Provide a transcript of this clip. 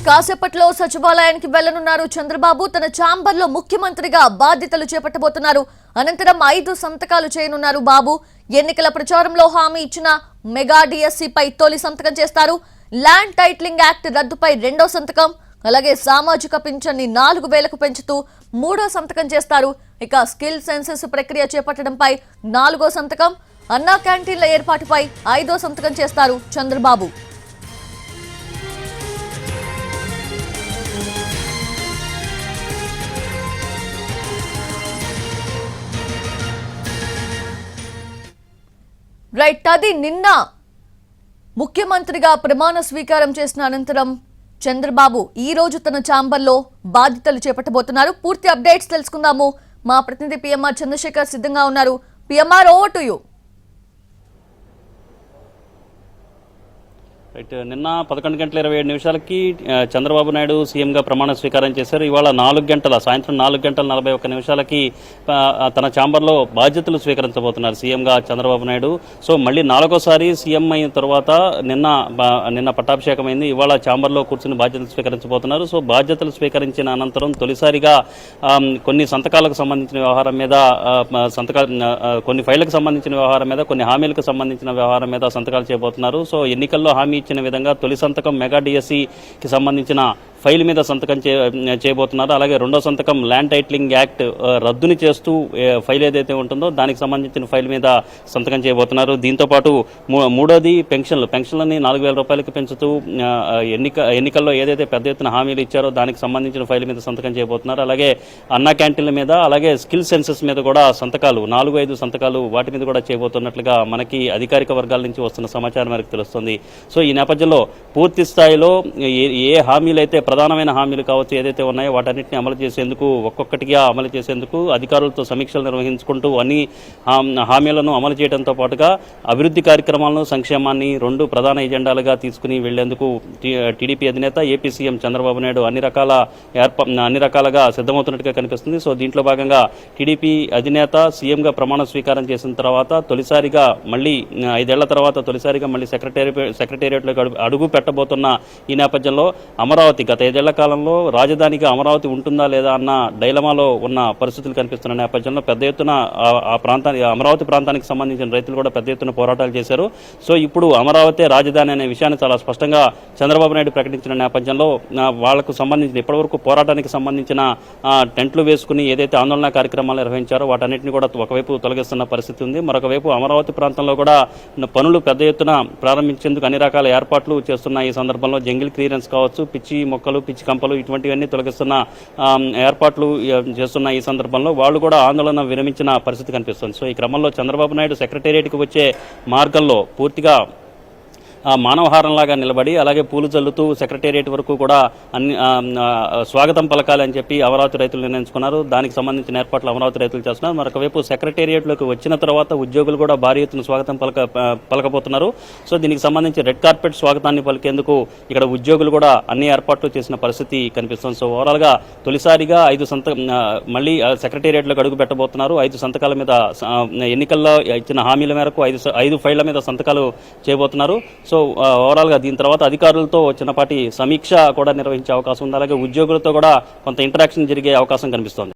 కాసేపట్లో సచివాలయానికి వెళ్లనున్నారు చంద్రబాబు. తన ఛాంబర్ లో ముఖ్యమంత్రిగా బాధ్యతలు చేపట్టబోతున్నారు. అనంతరం 5 సంతకాలు చేయనున్నారు బాబు. ఎన్నికల ప్రచారంలో హామీ ఇచ్చిన మెగా డిఎస్సీపై తొలి సంతకం చేస్తారు. ల్యాండ్ టైటిలింగ్ యాక్ట్ రద్దుపై 2వ సంతకం, అలాగే సామాజిక పింఛన్ని 4000కు పెంచుతూ 3వ సంతకం చేస్తారు. ఇక స్కిల్ సెన్సెస్ ప్రక్రియ చేపట్టడంపై 4వ సంతకం, అన్నా క్యాంటీన్ల ఏర్పాటుపై 5వ సంతకం చేస్తారు చంద్రబాబు. రైట్, అది నిన్న ముఖ్యమంత్రిగా ప్రమాణ స్వీకారం చేసిన అనంతరం చంద్రబాబు ఈ రోజు తన ఛాంబర్లో బాధ్యతలు చేపట్టబోతున్నారు. పూర్తి అప్డేట్స్ తెలుసుకుందాము. మా ప్రతినిధి పిఎంఆర్ చంద్రశేఖర్ సిద్ధంగా ఉన్నారు. PMR, over to you. Right, నిన్న 11:27 చంద్రబాబు నాయుడు సీఎంగా ప్రమాణ స్వీకారం చేశారు. ఇవాళ సాయంత్రం 4:41 తన ఛాంబర్లో బాధ్యతలు స్వీకరించబోతున్నారు సీఎంగా చంద్రబాబు నాయుడు. సో మళ్ళీ 4వసారి సీఎం అయిన తర్వాత నిన్న పట్టాభిషేకమైంది. ఇవాళ ఛాంబర్లో కూర్చుని బాధ్యతలు స్వీకరించబోతున్నారు. సో బాధ్యతలు స్వీకరించిన అనంతరం తొలిసారిగా కొన్ని సంతకాలకు సంబంధించిన వ్యవహారం మీద కొన్ని ఫైళ్లకు సంబంధించిన వ్యవహారం మీద, కొన్ని హామీలకు సంబంధించిన వ్యవహారం మీద సంతకాలు చేయబోతున్నారు. సో ఎన్నికల్లో హామీ ఇచ్చిన విధంగా తొలి సంతకం మెగా డిఎస్సీకి సంబంధించిన ఫైల్ మీద సంతకం చేయబోతున్నారు. అలాగే 2వ సంతకం ల్యాండ్ టైటిలింగ్ యాక్ట్ రద్దుని చేస్తూ ఫైల్ ఏదైతే ఉంటుందో దానికి సంబంధించిన ఫైల్ మీద సంతకం చేయబోతున్నారు. దీంతోపాటు 3వది పెన్షన్లని 4000 రూపాయలకి పెంచుతూ ఎన్నికల్లో ఏదైతే పెద్ద ఎత్తున హామీలు ఇచ్చారో దానికి సంబంధించిన ఫైల్ మీద సంతకం చేయబోతున్నారు. అలాగే అన్నా క్యాంటీన్ల మీద, అలాగే స్కిల్ సెన్సెస్ మీద కూడా సంతకాలు 4-5 సంతకాలు వాటి మీద కూడా చేయబోతున్నట్లుగా మనకి అధికారిక వర్గాల నుంచి వస్తున్న సమాచారం మేరకు తెలుస్తుంది. సో ఈ నేపథ్యంలో పూర్తి స్థాయిలో ఏ హామీలు అయితే ప్రధానమైన హామీలు కావచ్చు ఏదైతే ఉన్నాయో వాటన్నిటిని అమలు చేసేందుకు, ఒక్కొక్కటిగా అమలు చేసేందుకు అధికారులతో సమీక్షలు నిర్వహించుకుంటూ అన్ని హామీలను అమలు చేయడంతో పాటుగా అభివృద్ధి కార్యక్రమాలను, సంక్షేమాన్ని 2 ప్రధాన ఎజెండాలుగా తీసుకుని వెళ్లేందుకు టీడీపీ అధినేత ఏపీ సీఎం చంద్రబాబు నాయుడు అన్ని రకాలుగా సిద్ధమవుతున్నట్టుగా కనిపిస్తుంది. సో దీంట్లో భాగంగా టీడీపీ అధినేత సీఎంగా ప్రమాణ స్వీకారం చేసిన తర్వాత తొలిసారిగా మళ్ళీ 5 ఏళ్ల తర్వాత తొలిసారిగా మళ్ళీ సెక్రటేరియట్లోకి అడుగు పెట్టబోతున్న ఈ నేపథ్యంలో అమరావతి గత 5 ఏళ్ల కాలంలో రాజధానిగా అమరావతి ఉంటుందా లేదా అన్న డైలమాలో ఉన్న పరిస్థితులు కనిపిస్తున్న నేపథ్యంలో పెద్ద ఎత్తున అమరావతి ప్రాంతానికి సంబంధించిన రైతులు కూడా పెద్ద ఎత్తున పోరాటాలు చేశారు. సో ఇప్పుడు అమరావతి రాజధాని అనే విషయాన్ని చాలా స్పష్టంగా చంద్రబాబు నాయుడు ప్రకటించిన నేపథ్యంలో వాళ్లకు సంబంధించిన ఇప్పటివరకు పోరాటానికి సంబంధించిన టెంట్లు వేసుకుని ఏదైతే ఆందోళన కార్యక్రమాలు నిర్వహించారో వాటన్నిటిని కూడా ఒకవైపు తొలగిస్తున్న పరిస్థితి ఉంది. మరొక వైపు అమరావతి ప్రాంతంలో కూడా పనులు పెద్ద ఎత్తున ప్రారంభించేందుకు అన్ని రకాల ఏర్పాట్లు చేస్తున్న ఈ సందర్భంలో జంగిల్ క్లియరెన్స్ కావచ్చు, పిచ్చి మొక్కలు, పిచ్చి కంపలు ఇటువంటివన్నీ తొలగిస్తున్న ఏర్పాట్లు చేస్తున్న ఈ సందర్భంలో వాళ్ళు కూడా ఆందోళన విరమించిన పరిస్థితి కనిపిస్తుంది. సో ఈ క్రమంలో చంద్రబాబు నాయుడు సెక్రటేరియట్కి వచ్చే మార్గంలో పూర్తిగా మానవహారంలాగా నిలబడి, అలాగే పూలు చల్లుతూ సెక్రటేరియట్ వరకు కూడా స్వాగతం పలకాలని చెప్పి అమరావతి రైతులు నిర్ణయించుకున్నారు. దానికి సంబంధించిన ఏర్పాట్లు అమరావతి రైతులు చేస్తున్నారు. మరొకవైపు సెక్రటేరియట్లోకి వచ్చిన తర్వాత ఉద్యోగులు కూడా భారీ ఎత్తున స్వాగతం పలకబోతున్నారు. సో దీనికి సంబంధించి రెడ్ కార్పెట్ స్వాగతాన్ని పలికేందుకు ఇక్కడ ఉద్యోగులు కూడా అన్ని ఏర్పాట్లు చేసిన పరిస్థితి కనిపిస్తుంది. సో ఓవరాల్గా తొలిసారిగా 5 మళ్ళీ సెక్రటేరియట్లోకి అడుగు పెట్టబోతున్నారు. 5 సంతకాల మీద ఎన్నికల్లో ఇచ్చిన హామీల మేరకు 5 ఫైళ్ల మీద సంతకాలు చేయబోతున్నారు. సో ఓవరాల్గా దీని తర్వాత అధికారులతో చిన్నపాటి సమీక్ష కూడా నిర్వహించే అవకాశం ఉంది. అలాగే ఉద్యోగులతో కూడా కొంత ఇంటరాక్షన్ జరిగే అవకాశం కనిపిస్తోంది.